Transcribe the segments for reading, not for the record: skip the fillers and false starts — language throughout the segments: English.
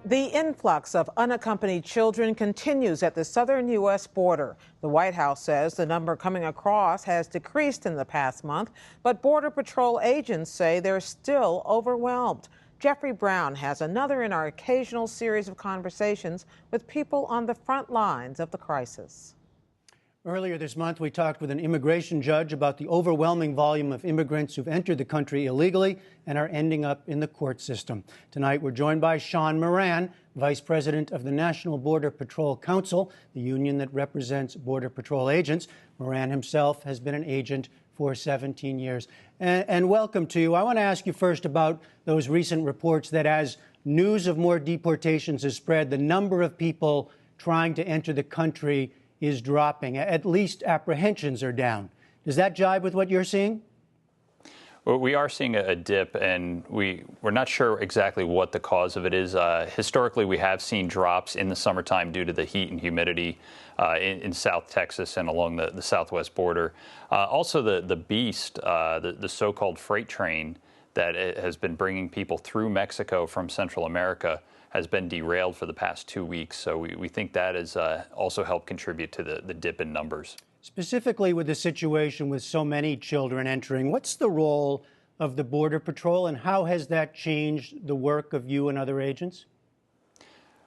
The influx of unaccompanied children continues at the southern U.S. border. The White House says the number coming across has decreased in the past month, but Border Patrol agents say they're still overwhelmed. Jeffrey Brown has another in our occasional series of conversations with people on the front lines of the crisis. Earlier this month, we talked with an immigration judge about the overwhelming volume of immigrants who've entered the country illegally and are ending up in the court system. Tonight, we're joined by Sean Moran, Vice President of the National Border Patrol Council, the union that represents Border Patrol agents. Moran himself has been an agent for 17 years. And welcome to you. I want to ask you first about those recent reports that as news of more deportations has spread, the number of people trying to enter the country is dropping. At least apprehensions are down. Does that jibe with what you're seeing? Well, we are seeing a dip, and we're not sure exactly what the cause of it is. Historically, we have seen drops in the summertime due to the heat and humidity in South Texas and along the southwest border. Also, the beast, the so-called freight train that has been bringing people through Mexico from Central America has been derailed for the past 2 weeks. So we think that has also helped contribute to the dip in numbers. Specifically with the situation with so many children entering, what's the role of the Border Patrol and how has that changed the work of you and other agents?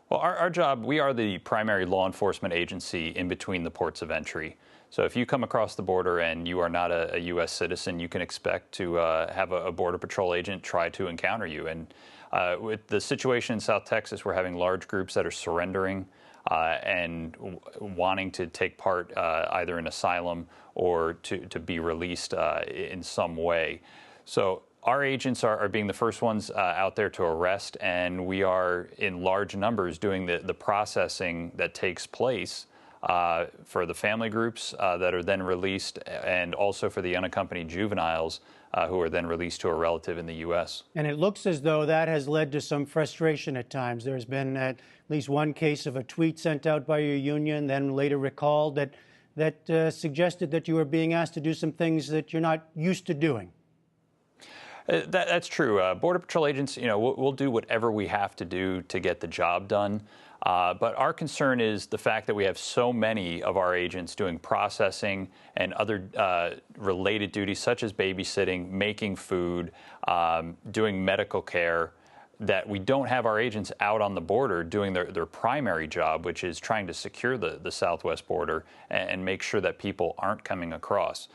Well, our job, we are the primary law enforcement agency in between the ports of entry. So if you come across the border and you are not a U.S. citizen, you can expect to have a Border Patrol agent try to encounter you. And with the situation in South Texas, we're having large groups that are surrendering and wanting to take part either in asylum or to be released in some way. So our agents are being the first ones out there to arrest, and we are in large numbers doing the processing that takes place for the family groups that are then released, and also for the unaccompanied juveniles who are then released to a relative in the U.S. And it looks as though that has led to some frustration at times. There's been at least one case of a tweet sent out by your union, then later recalled, that suggested that you were being asked to do some things that you're not used to doing. That's true. Border Patrol agents, we'll do whatever we have to do to get the job done. But our concern is the fact that we have so many of our agents doing processing and other related duties such as babysitting, making food, doing medical care, that we don't have our agents out on the border doing their primary job, which is trying to secure the southwest border and make sure that people aren't coming across.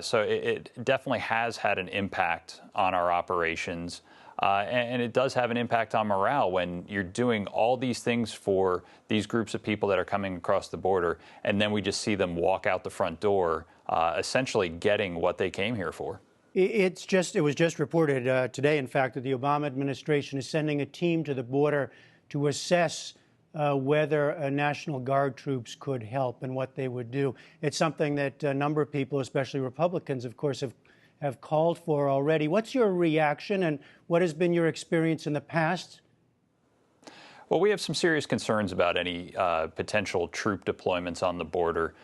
So it definitely has had an impact on our operations. And it does have an impact on morale when you're doing all these things for these groups of people that are coming across the border, and then we just see them walk out the front door, essentially getting what they came here for. It was just reported today, in fact, that the Obama administration is sending a team to the border to assess whether National Guard troops could help and what they would do. It's something that a number of people, especially Republicans, of course, have called for already. What's your reaction and what has been your experience in the past? Well, we have some serious concerns about any potential troop deployments on the border.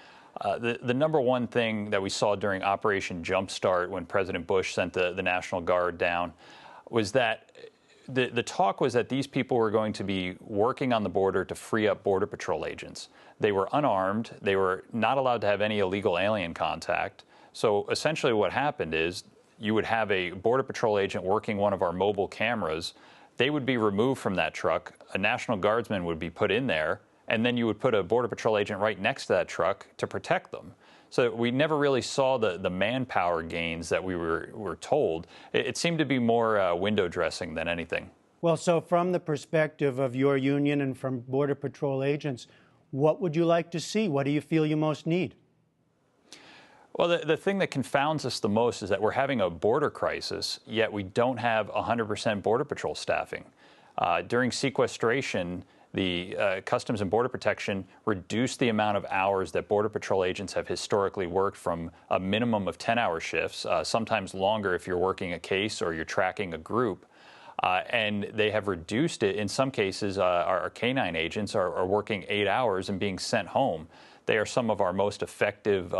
The number one thing that we saw during Operation Jumpstart when President Bush sent the National Guard down was that the talk was that these people were going to be working on the border to free up Border Patrol agents. They were unarmed. They were not allowed to have any illegal alien contact. So essentially what happened is you would have a Border Patrol agent working one of our mobile cameras. They would be removed from that truck. A National Guardsman would be put in there, and then you would put a Border Patrol agent right next to that truck to protect them. So we never really saw the manpower gains that we were told. It seemed to be more window dressing than anything. Well, so from the perspective of your union and from Border Patrol agents, what would you like to see? What do you feel you most need? Well, the thing that confounds us the most is that we're having a border crisis, yet we don't have 100% Border Patrol staffing. During sequestration, the Customs and Border Protection reduced the amount of hours that Border Patrol agents have historically worked from a minimum of 10-hour shifts, sometimes longer if you're working a case or you're tracking a group. And they have reduced it. In some cases, our canine agents are working 8 hours and being sent home. They are some of our most effective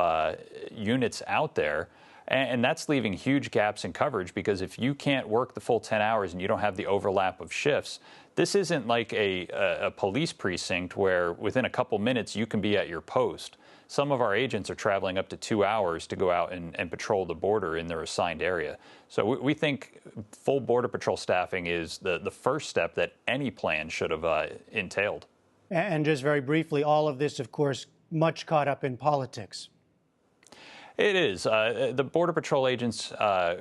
units out there. And that's leaving huge gaps in coverage, because if you can't work the full 10 hours and you don't have the overlap of shifts, This isn't like a police precinct where within a couple minutes you can be at your post. Some of our agents are traveling up to 2 hours to go out and patrol the border in their assigned area. So we think full Border Patrol staffing is the first step that any plan should have entailed. And just very briefly, all of this, of course, much caught up in politics. It is. The Border Patrol agents,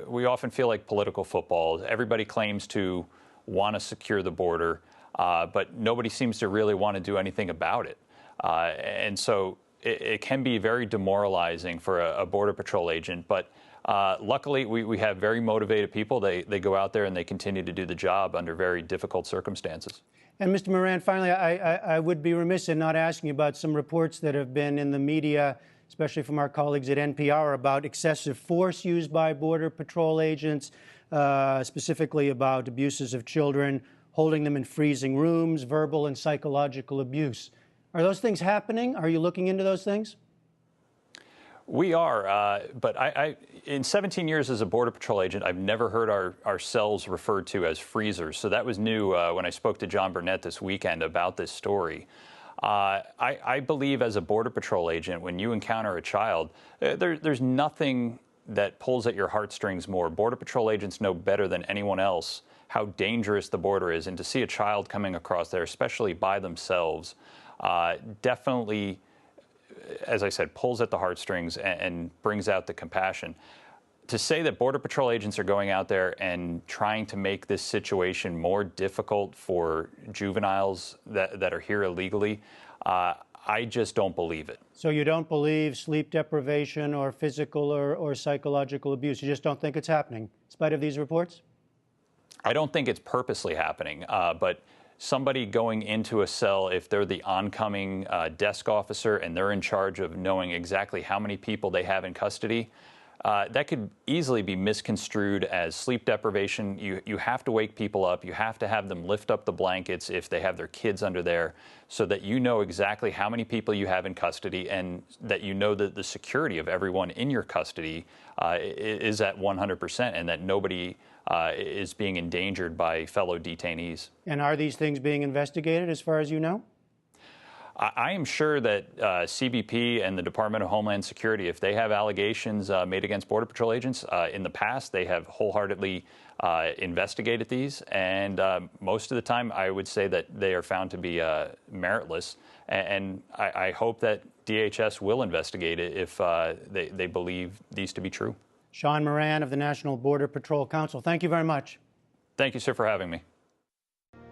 we often feel like political football. Everybody claims to want to secure the border, but nobody seems to really want to do anything about it. And so it can be very demoralizing for a Border Patrol agent. But luckily, we have very motivated people. They go out there and they continue to do the job under very difficult circumstances. And Mr. Moran, finally, I would be remiss in not asking about some reports that have been in the media, especially from our colleagues at NPR, about excessive force used by Border Patrol agents, specifically about abuses of children, holding them in freezing rooms, verbal and psychological abuse. Are those things happening? Are you looking into those things? We are, but in 17 years as a Border Patrol agent, I've never heard our cells referred to as freezers. So that was new when I spoke to John Burnett this weekend about this story. I believe as a Border Patrol agent, when you encounter a child, there's nothing that pulls at your heartstrings more. Border Patrol agents know better than anyone else how dangerous the border is. And to see a child coming across there, especially by themselves, definitely, as I said, pulls at the heartstrings and brings out the compassion. To say that Border Patrol agents are going out there and trying to make this situation more difficult for juveniles that are here illegally, I just don't believe it. So you don't believe sleep deprivation or physical or psychological abuse? You just don't think it's happening, in spite of these reports? I don't think it's purposely happening, but somebody going into a cell, if they're the oncoming desk officer and they're in charge of knowing exactly how many people they have in custody, that could easily be misconstrued as sleep deprivation. You have to wake people up. You have to have them lift up the blankets if they have their kids under there so that you know exactly how many people you have in custody and that you know that the security of everyone in your custody is at 100% and that nobody is being endangered by fellow detainees. And are these things being investigated as far as you know? I am sure that CBP and the Department of Homeland Security, if they have allegations made against Border Patrol agents, in the past they have wholeheartedly investigated these, and most of the time I would say that they are found to be meritless, and I hope that DHS will investigate it if they believe these to be true. Sean Moran of the National Border Patrol Council, thank you very much. Thank you, sir, for having me.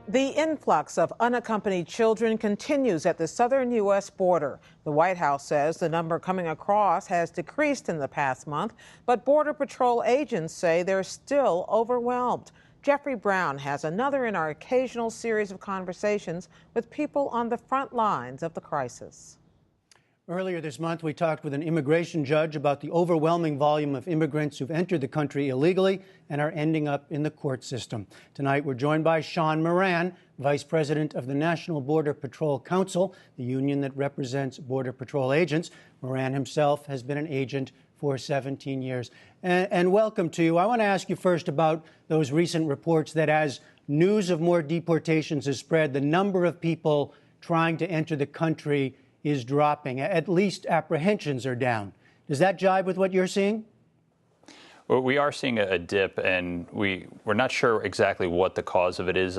The influx of unaccompanied children continues at the southern U.S. border. The White House says the number coming across has decreased in the past month, but Border Patrol agents say they're still overwhelmed. Jeffrey Brown has another in our occasional series of conversations with people on the front lines of the crisis. Earlier this month, we talked with an immigration judge about the overwhelming volume of immigrants who've entered the country illegally and are ending up in the court system. Tonight, we're joined by Sean Moran, Vice President of the National Border Patrol Council, the union that represents Border Patrol agents. Moran himself has been an agent for 17 years. And welcome to you. I want to ask you first about those recent reports that as news of more deportations has spread, the number of people trying to enter the country is dropping. At least apprehensions are down. Does that jibe with what you're seeing? Well, we are seeing a dip, and we're not sure exactly what the cause of it is.